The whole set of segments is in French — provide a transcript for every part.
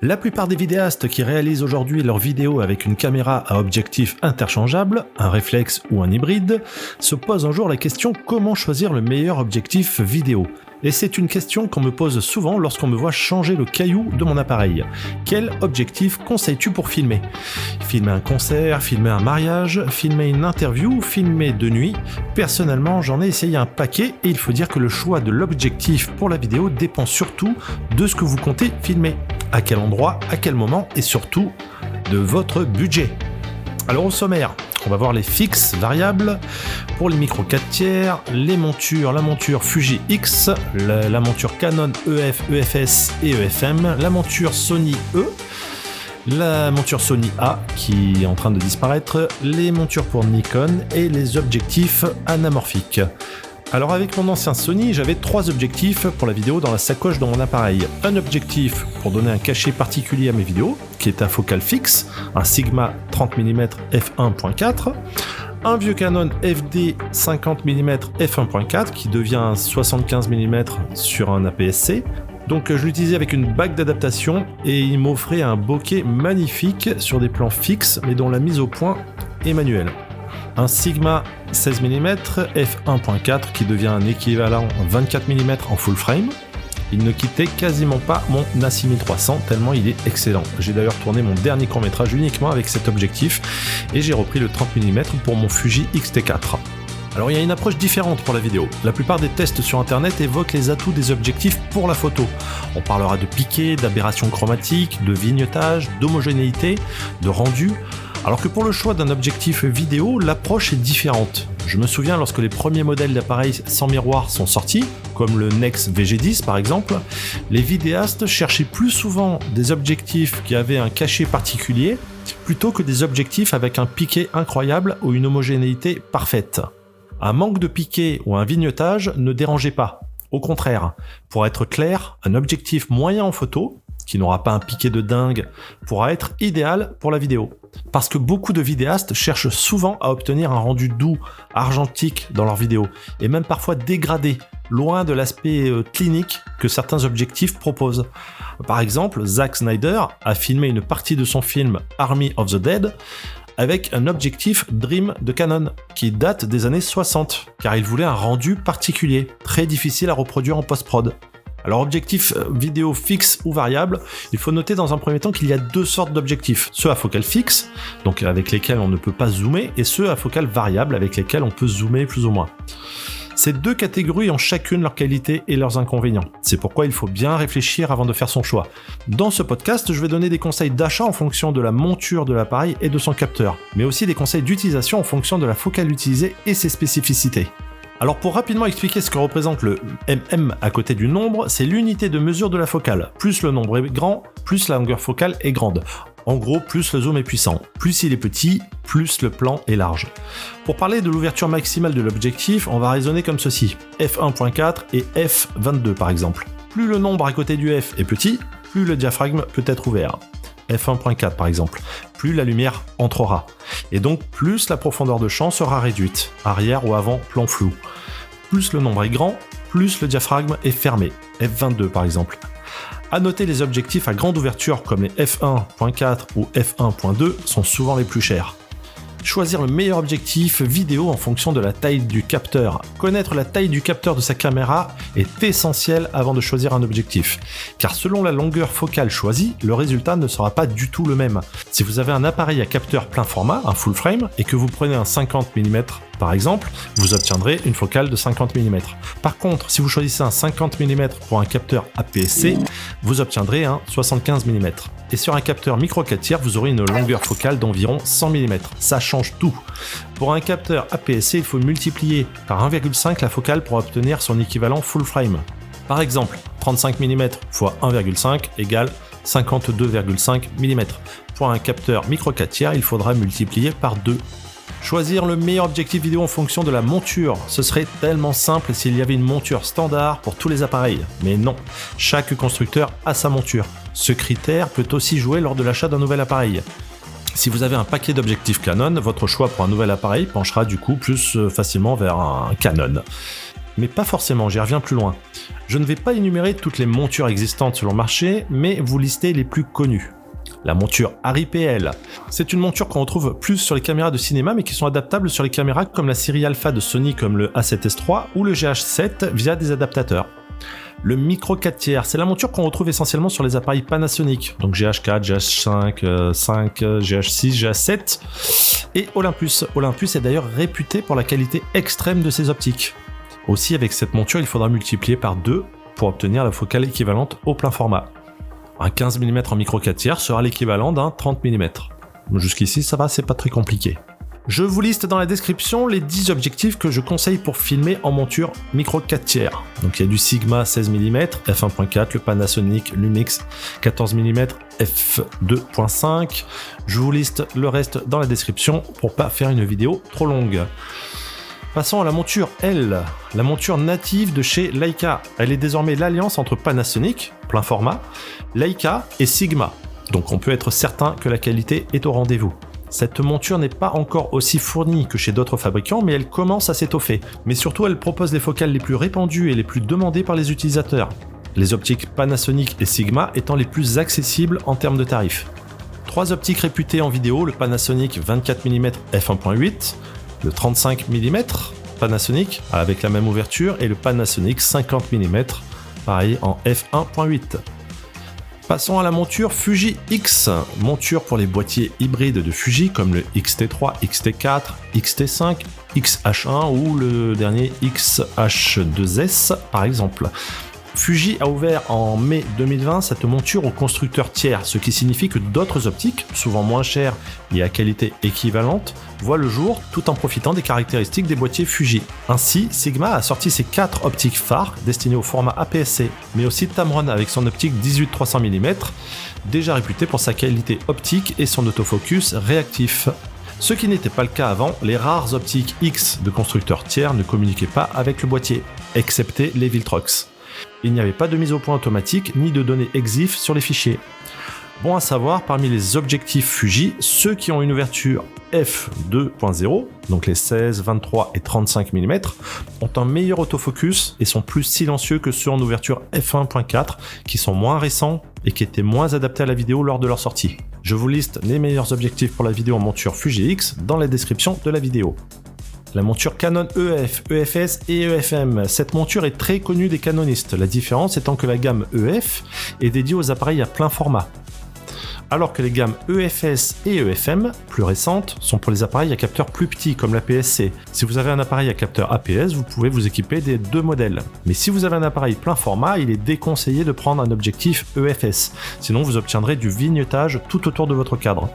La plupart des vidéastes qui réalisent aujourd'hui leurs vidéos avec une caméra à objectif interchangeable, un réflexe ou un hybride, se posent un jour la question comment choisir le meilleur objectif vidéo. Et c'est une question qu'on me pose souvent lorsqu'on me voit changer le caillou de mon appareil. Quel objectif conseilles-tu pour filmer ? Filmer un concert, filmer un mariage, filmer une interview, filmer de nuit ? Personnellement, j'en ai essayé un paquet et il faut dire que le choix de l'objectif pour la vidéo dépend surtout de ce que vous comptez filmer. À quel endroit, à quel moment et surtout de votre budget. Alors au sommaire, on va voir les fixes variables pour les micros 4/3, les montures, la monture Fuji X, la monture Canon EF, EFS et EFM, la monture Sony E, la monture Sony A qui est en train de disparaître, les montures pour Nikon et les objectifs anamorphiques. Alors avec mon ancien Sony, j'avais 3 objectifs pour la vidéo dans la sacoche de mon appareil. Un objectif pour donner un cachet particulier à mes vidéos, qui est un focal fixe, un Sigma 30 mm f1.4, un vieux Canon FD 50 mm f1.4 qui devient 75 mm sur un APS-C. Donc je l'utilisais avec une bague d'adaptation et il m'offrait un bokeh magnifique sur des plans fixes mais dont la mise au point est manuelle. Un Sigma 16 mm f1.4 qui devient un équivalent 24 mm en full frame. Il ne quittait quasiment pas mon A6300 tellement il est excellent. J'ai d'ailleurs tourné mon dernier court-métrage uniquement avec cet objectif et j'ai repris le 30 mm pour mon Fuji X-T4. Alors il y a une approche différente pour la vidéo. La plupart des tests sur internet évoquent les atouts des objectifs pour la photo. On parlera de piqué, d'aberration chromatique, de vignettage, d'homogénéité, de rendu. Alors que pour le choix d'un objectif vidéo, l'approche est différente. Je me souviens lorsque les premiers modèles d'appareils sans miroir sont sortis, comme le Nex VG10 par exemple, les vidéastes cherchaient plus souvent des objectifs qui avaient un cachet particulier, plutôt que des objectifs avec un piqué incroyable ou une homogénéité parfaite. Un manque de piqué ou un vignettage ne dérangeait pas. Au contraire, pour être clair, un objectif moyen en photo, qui n'aura pas un piqué de dingue, pourra être idéal pour la vidéo. Parce que beaucoup de vidéastes cherchent souvent à obtenir un rendu doux, argentique dans leurs vidéos, et même parfois dégradé, loin de l'aspect clinique que certains objectifs proposent. Par exemple, Zack Snyder a filmé une partie de son film Army of the Dead avec un objectif Dream de Canon, qui date des années 60, car il voulait un rendu particulier, très difficile à reproduire en post-prod. Alors objectif vidéo fixe ou variable, il faut noter dans un premier temps qu'il y a 2 sortes d'objectifs, ceux à focale fixe, donc avec lesquels on ne peut pas zoomer, et ceux à focale variable avec lesquels on peut zoomer plus ou moins. Ces 2 catégories ont chacune leurs qualités et leurs inconvénients. C'est pourquoi il faut bien réfléchir avant de faire son choix. Dans ce podcast, je vais donner des conseils d'achat en fonction de la monture de l'appareil et de son capteur, mais aussi des conseils d'utilisation en fonction de la focale utilisée et ses spécificités. Alors pour rapidement expliquer ce que représente le mm à côté du nombre, c'est l'unité de mesure de la focale. Plus le nombre est grand, plus la longueur focale est grande. En gros, plus le zoom est puissant. Plus il est petit, plus le plan est large. Pour parler de l'ouverture maximale de l'objectif, on va raisonner comme ceci. f1.4 et f22 par exemple. Plus le nombre à côté du f est petit, plus le diaphragme peut être ouvert. f1.4 par exemple, plus la lumière entrera. Et donc plus la profondeur de champ sera réduite, arrière ou avant plan flou. Plus le nombre est grand, plus le diaphragme est fermé, f22 par exemple. À noter, les objectifs à grande ouverture comme les f1.4 ou f1.2 sont souvent les plus chers. Choisir le meilleur objectif vidéo en fonction de la taille du capteur. Connaître la taille du capteur de sa caméra est essentiel avant de choisir un objectif, car selon la longueur focale choisie, le résultat ne sera pas du tout le même. Si vous avez un appareil à capteur plein format, un full frame, et que vous prenez un 50 mm par exemple, vous obtiendrez une focale de 50 mm. Par contre, si vous choisissez un 50 mm pour un capteur APS-C, vous obtiendrez un 75 mm. Et sur un capteur micro 4/3, vous aurez une longueur focale d'environ 100 mm. Ça change tout. Pour un capteur APS-C, il faut multiplier par 1,5 la focale pour obtenir son équivalent full frame. Par exemple, 35 mm x 1,5 égale 52,5 mm. Pour un capteur micro 4/3, il faudra multiplier par 2. Choisir le meilleur objectif vidéo en fonction de la monture, ce serait tellement simple s'il y avait une monture standard pour tous les appareils. Mais non, chaque constructeur a sa monture. Ce critère peut aussi jouer lors de l'achat d'un nouvel appareil. Si vous avez un paquet d'objectifs Canon, votre choix pour un nouvel appareil penchera du coup plus facilement vers un Canon. Mais pas forcément, j'y reviens plus loin. Je ne vais pas énumérer toutes les montures existantes sur le marché, mais vous lister les plus connues. La monture Arri PL. C'est une monture qu'on retrouve plus sur les caméras de cinéma, mais qui sont adaptables sur les caméras comme la série Alpha de Sony, comme le A7S3 ou le GH7 via des adaptateurs. Le micro 4/3, c'est la monture qu'on retrouve essentiellement sur les appareils Panasonic, donc GH4, GH5, 5, GH6, GH7 et Olympus. Olympus est d'ailleurs réputé pour la qualité extrême de ses optiques. Aussi, avec cette monture, il faudra multiplier par 2 pour obtenir la focale équivalente au plein format. Un 15 mm en micro 4/3 sera l'équivalent d'un 30 mm. Jusqu'ici, ça va, c'est pas très compliqué. Je vous liste dans la description les 10 objectifs que je conseille pour filmer en monture micro 4/3. Donc il y a du Sigma 16 mm, f1.4, le Panasonic Lumix 14 mm, f2.5. Je vous liste le reste dans la description pour pas faire une vidéo trop longue. Passons à la monture L, la monture native de chez Leica. Elle est désormais l'alliance entre Panasonic, plein format, Leica et Sigma. Donc on peut être certain que la qualité est au rendez-vous. Cette monture n'est pas encore aussi fournie que chez d'autres fabricants, mais elle commence à s'étoffer. Mais surtout, elle propose les focales les plus répandues et les plus demandées par les utilisateurs. Les optiques Panasonic et Sigma étant les plus accessibles en termes de tarifs. 3 optiques réputées en vidéo, le Panasonic 24 mm f1.8, le 35 mm Panasonic avec la même ouverture et le Panasonic 50 mm, pareil en f1.8. Passons à la monture Fuji X, monture pour les boîtiers hybrides de Fuji comme le X-T3, X-T4, X-T5, X-H1 ou le dernier X-H2S par exemple. Fuji a ouvert en mai 2020 cette monture aux constructeurs tiers, ce qui signifie que d'autres optiques, souvent moins chères et à qualité équivalente, voient le jour tout en profitant des caractéristiques des boîtiers Fuji. Ainsi, Sigma a sorti ses 4 optiques phares destinées au format APS-C, mais aussi Tamron avec son optique 18-300 mm, déjà réputée pour sa qualité optique et son autofocus réactif. Ce qui n'était pas le cas avant, les rares optiques X de constructeurs tiers ne communiquaient pas avec le boîtier, excepté les Viltrox. Il n'y avait pas de mise au point automatique ni de données EXIF sur les fichiers. Bon à savoir, parmi les objectifs Fuji, ceux qui ont une ouverture f2.0, donc les 16, 23 et 35 mm, ont un meilleur autofocus et sont plus silencieux que ceux en ouverture f1.4 qui sont moins récents et qui étaient moins adaptés à la vidéo lors de leur sortie. Je vous liste les meilleurs objectifs pour la vidéo en monture Fuji X dans la description de la vidéo. La monture Canon EF, EFS et EFM. Cette monture est très connue des canonistes, la différence étant que la gamme EF est dédiée aux appareils à plein format. Alors que les gammes EFS et EFM, plus récentes, sont pour les appareils à capteur plus petits comme l'APS-C. Si vous avez un appareil à capteur APS, vous pouvez vous équiper des 2 modèles. Mais si vous avez un appareil plein format, il est déconseillé de prendre un objectif EFS, sinon vous obtiendrez du vignettage tout autour de votre cadre.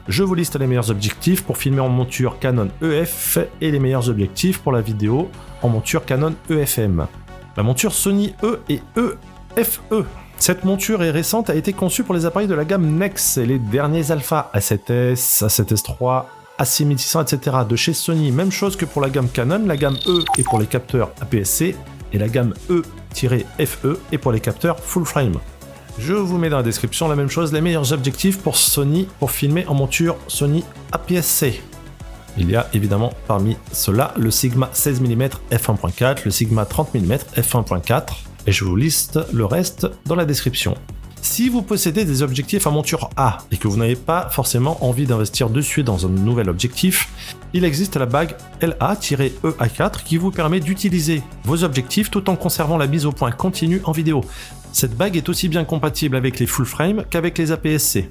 Je vous liste les meilleurs objectifs pour filmer en monture Canon EF et les meilleurs objectifs pour la vidéo en monture Canon EFM. La monture Sony E et EFE. Cette monture est récente, a été conçue pour les appareils de la gamme NEX et les derniers Alpha A7S, A7S3, A6600, etc. de chez Sony. Même chose que pour la gamme Canon, la gamme E est pour les capteurs APS-C et la gamme E-FE est pour les capteurs full frame. Je vous mets dans la description la même chose, les meilleurs objectifs pour Sony pour filmer en monture Sony APS-C. Il y a évidemment parmi ceux-là le Sigma 16 mm f1.4, le Sigma 30 mm f1.4 et je vous liste le reste dans la description. Si vous possédez des objectifs à monture A et que vous n'avez pas forcément envie d'investir dessus dans un nouvel objectif, il existe la bague LA-EA4 qui vous permet d'utiliser vos objectifs tout en conservant la mise au point continue en vidéo. Cette bague est aussi bien compatible avec les full frame qu'avec les APS-C.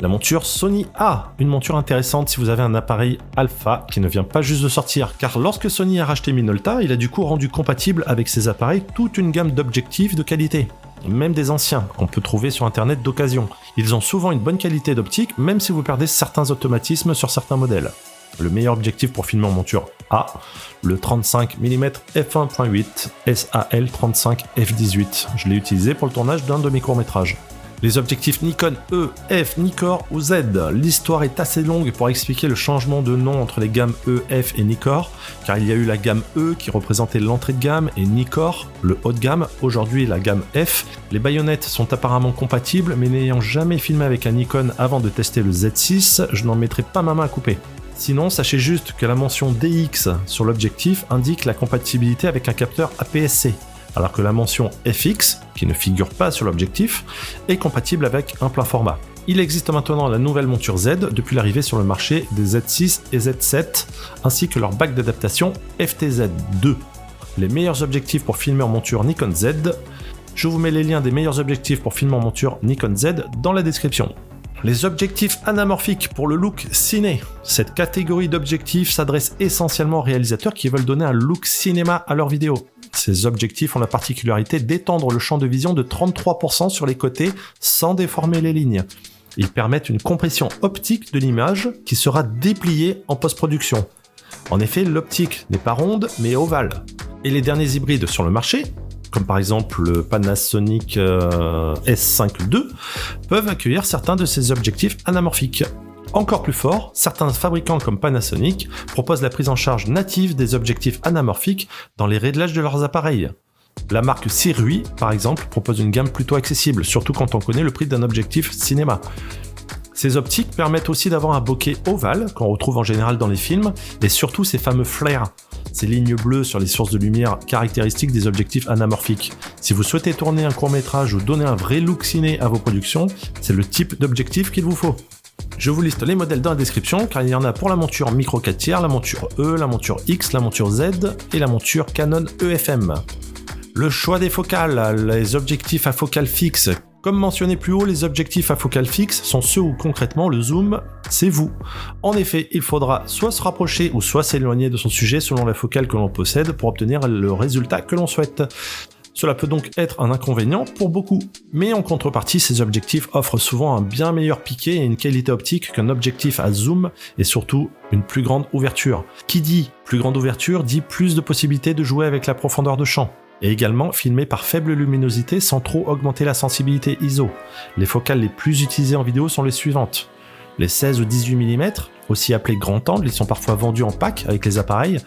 La monture Sony A, une monture intéressante si vous avez un appareil Alpha qui ne vient pas juste de sortir, car lorsque Sony a racheté Minolta, il a du coup rendu compatible avec ses appareils toute une gamme d'objectifs de qualité. Même des anciens, qu'on peut trouver sur internet d'occasion. Ils ont souvent une bonne qualité d'optique, même si vous perdez certains automatismes sur certains modèles. Le meilleur objectif pour filmer en monture A, le 35 mm f1.8 SAL35 f18. Je l'ai utilisé pour le tournage d'un de mes courts-métrages. Les objectifs Nikon E, F, Nikkor ou Z. L'histoire est assez longue pour expliquer le changement de nom entre les gammes E, F et Nikkor, car il y a eu la gamme E qui représentait l'entrée de gamme et Nikkor, le haut de gamme, aujourd'hui la gamme F. Les baïonnettes sont apparemment compatibles, mais n'ayant jamais filmé avec un Nikon avant de tester le Z6, je n'en mettrai pas ma main à couper. Sinon, sachez juste que la mention DX sur l'objectif indique la compatibilité avec un capteur APS-C, alors que la mention FX, qui ne figure pas sur l'objectif, est compatible avec un plein format. Il existe maintenant la nouvelle monture Z depuis l'arrivée sur le marché des Z6 et Z7, ainsi que leur bac d'adaptation FTZ2. Les meilleurs objectifs pour filmer en monture Nikon Z. Je vous mets les liens des meilleurs objectifs pour filmer en monture Nikon Z dans la description. Les objectifs anamorphiques pour le look ciné. Cette catégorie d'objectifs s'adresse essentiellement aux réalisateurs qui veulent donner un look cinéma à leurs vidéos. Ces objectifs ont la particularité d'étendre le champ de vision de 33% sur les côtés sans déformer les lignes. Ils permettent une compression optique de l'image qui sera dépliée en post-production. En effet, l'optique n'est pas ronde mais ovale. Et les derniers hybrides sur le marché, comme par exemple le Panasonic S5 II, peuvent accueillir certains de ces objectifs anamorphiques. Encore plus fort, certains fabricants comme Panasonic proposent la prise en charge native des objectifs anamorphiques dans les réglages de leurs appareils. La marque Sirui, par exemple, propose une gamme plutôt accessible, surtout quand on connaît le prix d'un objectif cinéma. Ces optiques permettent aussi d'avoir un bokeh ovale, qu'on retrouve en général dans les films, et surtout ces fameux flares, ces lignes bleues sur les sources de lumière caractéristiques des objectifs anamorphiques. Si vous souhaitez tourner un court-métrage ou donner un vrai look ciné à vos productions, c'est le type d'objectif qu'il vous faut. Je vous liste les modèles dans la description, car il y en a pour la monture micro 4 tiers, la monture E, la monture X, la monture Z et la monture Canon EFM. Le choix des focales, les objectifs à focale fixe. Comme mentionné plus haut, les objectifs à focale fixe sont ceux où concrètement le zoom, c'est vous. En effet, il faudra soit se rapprocher ou soit s'éloigner de son sujet selon la focale que l'on possède pour obtenir le résultat que l'on souhaite. Cela peut donc être un inconvénient pour beaucoup. Mais en contrepartie, ces objectifs offrent souvent un bien meilleur piqué et une qualité optique qu'un objectif à zoom et surtout une plus grande ouverture. Qui dit plus grande ouverture dit plus de possibilités de jouer avec la profondeur de champ. Et également filmé par faible luminosité sans trop augmenter la sensibilité ISO. Les focales les plus utilisées en vidéo sont les suivantes. Les 16 ou 18 mm, aussi appelés grand angle, ils sont parfois vendus en pack avec les appareils.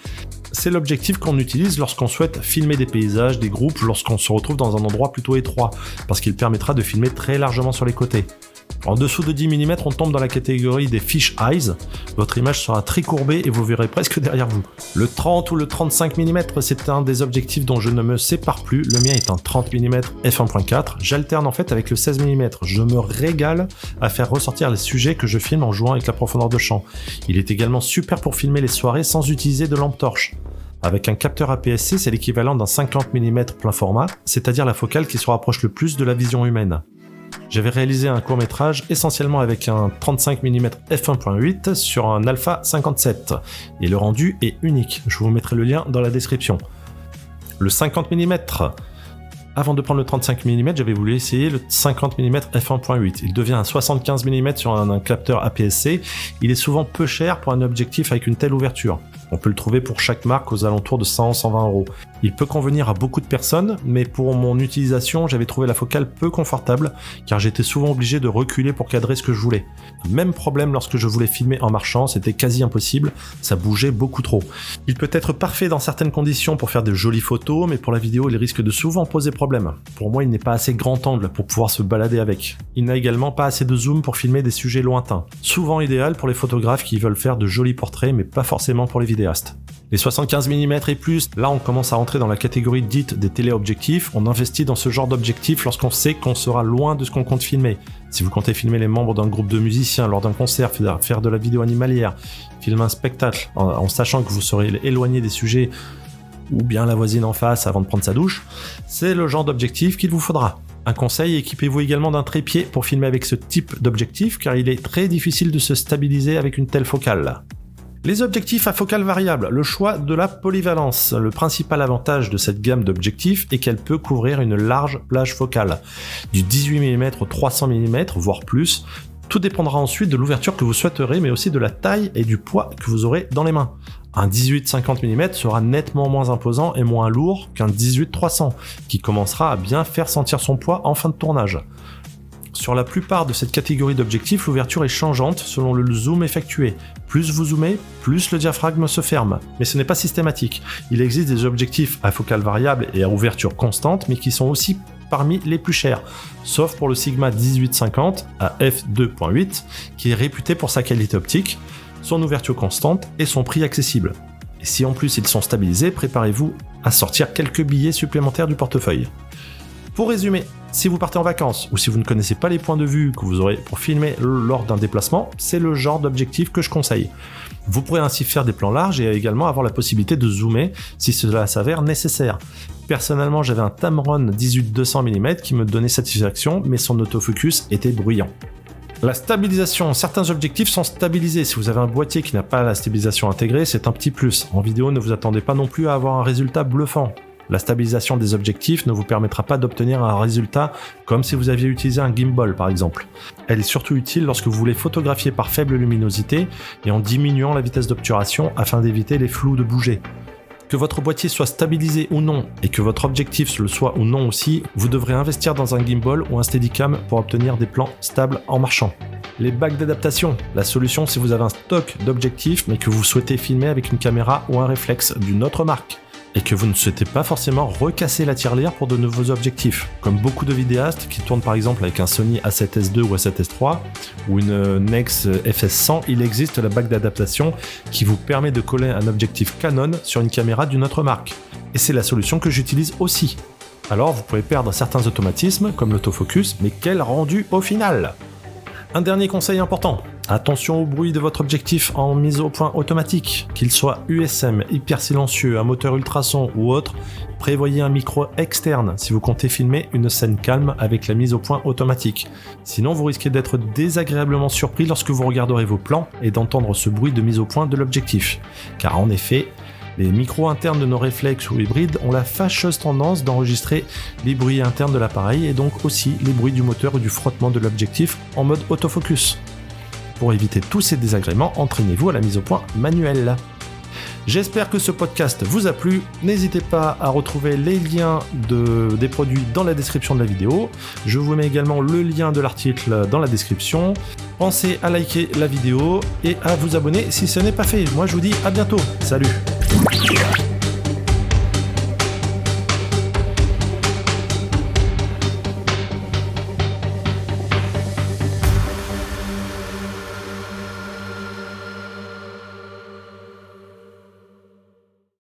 C'est l'objectif qu'on utilise lorsqu'on souhaite filmer des paysages, des groupes, lorsqu'on se retrouve dans un endroit plutôt étroit, parce qu'il permettra de filmer très largement sur les côtés. En dessous de 10 mm, on tombe dans la catégorie des fish eyes. Votre image sera très courbée et vous verrez presque derrière vous. Le 30 ou le 35 mm, c'est un des objectifs dont je ne me sépare plus. Le mien est un 30 mm f1.4. J'alterne en fait avec le 16 mm. Je me régale à faire ressortir les sujets que je filme en jouant avec la profondeur de champ. Il est également super pour filmer les soirées sans utiliser de lampe torche. Avec un capteur APS-C, c'est l'équivalent d'un 50 mm plein format, c'est-à-dire la focale qui se rapproche le plus de la vision humaine. J'avais réalisé un court-métrage essentiellement avec un 35 mm f1.8 sur un Alpha 57 et le rendu est unique. Je vous mettrai le lien dans la description. Le 50 mm. Avant de prendre le 35 mm, j'avais voulu essayer le 50 mm f1.8. Il devient un 75 mm sur un capteur APS-C. Il est souvent peu cher pour un objectif avec une telle ouverture. On peut le trouver pour chaque marque aux alentours de 100-120 €. Il peut convenir à beaucoup de personnes, mais pour mon utilisation, j'avais trouvé la focale peu confortable, car j'étais souvent obligé de reculer pour cadrer ce que je voulais. Même problème lorsque je voulais filmer en marchant, c'était quasi impossible, ça bougeait beaucoup trop. Il peut être parfait dans certaines conditions pour faire de jolies photos, mais pour la vidéo, il risque de souvent poser problème. Pour moi, il n'est pas assez grand angle pour pouvoir se balader avec. Il n'a également pas assez de zoom pour filmer des sujets lointains. Souvent idéal pour les photographes qui veulent faire de jolis portraits, mais pas forcément pour les vidéastes. Les 75 mm et plus, là on commence à rentrer dans la catégorie dite des téléobjectifs. On investit dans ce genre d'objectif lorsqu'on sait qu'on sera loin de ce qu'on compte filmer. Si vous comptez filmer les membres d'un groupe de musiciens lors d'un concert, faire de la vidéo animalière, filmer un spectacle en sachant que vous serez éloigné des sujets ou bien la voisine en face avant de prendre sa douche, c'est le genre d'objectif qu'il vous faudra. Un conseil, équipez-vous également d'un trépied pour filmer avec ce type d'objectif car il est très difficile de se stabiliser avec une telle focale. Les objectifs à focale variable, le choix de la polyvalence. Le principal avantage de cette gamme d'objectifs est qu'elle peut couvrir une large plage focale, du 18 mm au 300 mm, voire plus. Tout dépendra ensuite de l'ouverture que vous souhaiterez, mais aussi de la taille et du poids que vous aurez dans les mains. Un 18-50 mm sera nettement moins imposant et moins lourd qu'un 18-300, qui commencera à bien faire sentir son poids en fin de tournage. Sur la plupart de cette catégorie d'objectifs, l'ouverture est changeante selon le zoom effectué. Plus vous zoomez, plus le diaphragme se ferme. Mais ce n'est pas systématique. Il existe des objectifs à focale variable et à ouverture constante, mais qui sont aussi parmi les plus chers, sauf pour le Sigma 18-50 à f2.8, qui est réputé pour sa qualité optique. son ouverture constante et son prix accessible. Et si en plus ils sont stabilisés, préparez-vous à sortir quelques billets supplémentaires du portefeuille. Pour résumer, si vous partez en vacances ou si vous ne connaissez pas les points de vue que vous aurez pour filmer lors d'un déplacement, c'est le genre d'objectif que je conseille. Vous pourrez ainsi faire des plans larges et également avoir la possibilité de zoomer si cela s'avère nécessaire. Personnellement, j'avais un Tamron 18-200 mm qui me donnait satisfaction, mais son autofocus était bruyant. La stabilisation, certains objectifs sont stabilisés. Si vous avez un boîtier qui n'a pas la stabilisation intégrée, c'est un petit plus. En vidéo, ne vous attendez pas non plus à avoir un résultat bluffant. La stabilisation des objectifs ne vous permettra pas d'obtenir un résultat comme si vous aviez utilisé un gimbal par exemple. Elle est surtout utile lorsque vous voulez photographier par faible luminosité et en diminuant la vitesse d'obturation afin d'éviter les flous de bouger. Que votre boîtier soit stabilisé ou non, et que votre objectif le soit ou non aussi, vous devrez investir dans un gimbal ou un steadicam pour obtenir des plans stables en marchant. Les bacs d'adaptation, la solution si vous avez un stock d'objectifs mais que vous souhaitez filmer avec une caméra ou un réflexe d'une autre marque, et que vous ne souhaitez pas forcément recasser la tirelire pour de nouveaux objectifs. Comme beaucoup de vidéastes qui tournent par exemple avec un Sony A7S II ou A7S III ou une Nex FS100, il existe la bague d'adaptation qui vous permet de coller un objectif Canon sur une caméra d'une autre marque. Et c'est la solution que j'utilise aussi. Alors vous pouvez perdre certains automatismes comme l'autofocus, mais quel rendu au final! Un dernier conseil important, attention au bruit de votre objectif en mise au point automatique, qu'il soit USM, hyper silencieux, un moteur ultrason ou autre, prévoyez un micro externe si vous comptez filmer une scène calme avec la mise au point automatique. Sinon vous risquez d'être désagréablement surpris lorsque vous regarderez vos plans et d'entendre ce bruit de mise au point de l'objectif. Car en effet, les micros internes de nos réflexes ou hybrides ont la fâcheuse tendance d'enregistrer les bruits internes de l'appareil et donc aussi les bruits du moteur ou du frottement de l'objectif en mode autofocus. Pour éviter tous ces désagréments, entraînez-vous à la mise au point manuelle. J'espère que ce podcast vous a plu. N'hésitez pas à retrouver les liens des produits dans la description de la vidéo. Je vous mets également le lien de l'article dans la description. Pensez à liker la vidéo et à vous abonner si ce n'est pas fait. Moi je vous dis à bientôt. Salut!